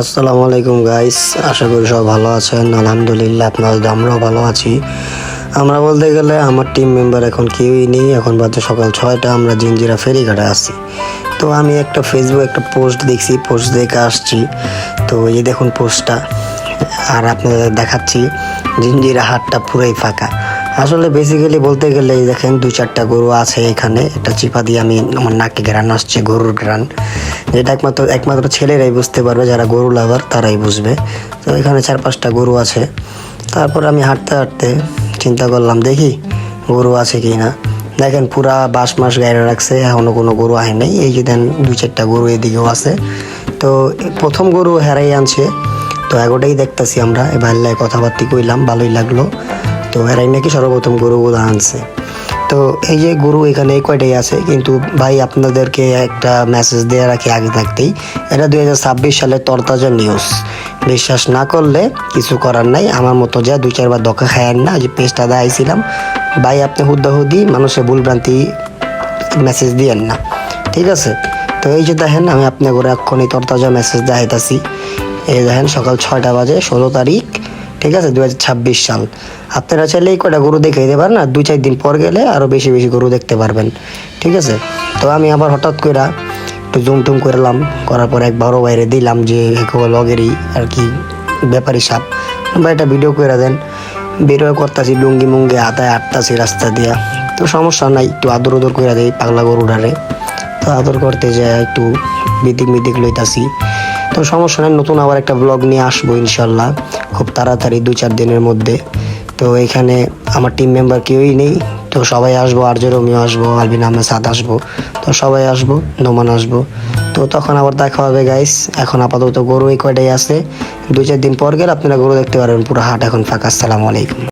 আসসালামু আলাইকুম গাইস, আশা করি সব ভালো আছেন। আলহামদুলিল্লাহ আপনাদের আমরাও ভালো আছি। আমরা বলতে গেলে আমার টিম মেম্বার এখন কেউই নেই। এখন বাজে সকাল 6টা, আমরা জিঞ্জিরা ফেরিঘাটে আছি। তো আমি একটা ফেসবুক একটা পোস্ট দেখছি, পোস্ট দেখে আসছি। তো এই দেখুন পোস্টটা, আর আপনাদের দেখাচ্ছি জিঞ্জিরা হাটটা পুরাই ফাঁকা। আসলে বেসিক্যালি বলতে গেলে এই দেখেন 2-4টা গরু আছে এখানে। একটা চিপা দিয়ে আমি আমার নাকে ঘ্রাণ আসছে, গরুর ঘ্রাণ, যেটা একমাত্র ছেলেরাই বুঝতে পারবে, যারা গরু লাভার তারাই বুঝবে। তো এখানে 4-5টা গরু আছে। তারপর আমি হাঁটতে হাঁটতে চিন্তা করলাম দেখি গরু আছে কি না। দেখেন পুরা বাঁশ মাস গাড়ি রাখছে, এখনও কোনো গরু আহে নাই। এই যে দেন 2-4টা গরু এদিকেও আছে। তো প্রথম গরু হেরাই আনছে, তো এগোটাই দেখতেছি আমরা। ভাল্লায় কথাবার্তি কইলাম, ভালোই লাগলো। তো এরাই নাকি সর্বপ্রথম গরুগুলো আনছে। তো এই যে গরু এখানে এই কয়টাই আছে, কিন্তু ভাই আপনাদেরকে একটা মেসেজ দিয়ে রাখি আগে থাকতেই, এটা 2026 সালের তরতাজা নিউজ। বিশ্বাস না করলে কিছু করার নাই, আমার মতো যা 2-4 বার ধোকা খায়েন না। যে পেজটা দেখাইছিলাম ভাই, আপনি হুদ্দাহুদি মানুষের ভুলভ্রান্তি মেসেজ দিয়েন না, ঠিক আছে? তো এই যে দেখেন আমি আপনার করে এক্ষুনি তরতাজা মেসেজ দেখাইতাছি। এই দেখেন সকাল 6টা বাজে, 16 তারিখ, ঠিক আছে, 2026 সাল। আপনারা চাইলে এই কটা গরু দেখে দিতে পারেন, আর 2-4 দিন পর গেলে আরও বেশি বেশি গরু দেখতে পারবেন, ঠিক আছে? তো আমি আবার হঠাৎ করে একটু জুম টুম করলাম, করার পর এক বড় বাইরে দিলাম যে লগেরই আর কি ব্যাপারী সাপ, বা একটা ভিডিও করে দেন। বেরোয় করতেছি লুঙ্গি মুঙ্গি হাতায় আটতাছি রাস্তা দিয়া। তো সমস্যা নাই, একটু আদর উদর করে দেয় পাগলা গরুটারে। তো আদর করতে যায় একটু বিদিক মিদিক লইতাছি। তো সমস্যা নেই, নতুন আবার একটা ব্লগ নিয়ে আসবো ইনশাল্লাহ খুব তাড়াতাড়ি, 2-4 দিনের মধ্যে। তো এখানে আমার টিম মেম্বার কেউই নেই, তো সবাই আসবো। আরজে রোমিও আসবো, আলবিন আহমেদ সাদ আসবো, তো সবাই আসবো, নোমান আসবো। তো তখন আবার দেখা হবে গাইস। এখন আপাতত গরু এই কয়টাই আছে, 2-4 দিন পর গেলে আপনারা গরু দেখতে পারবেন। পুরো হাট এখন ফাঁকা। আসসালামু আলাইকুম।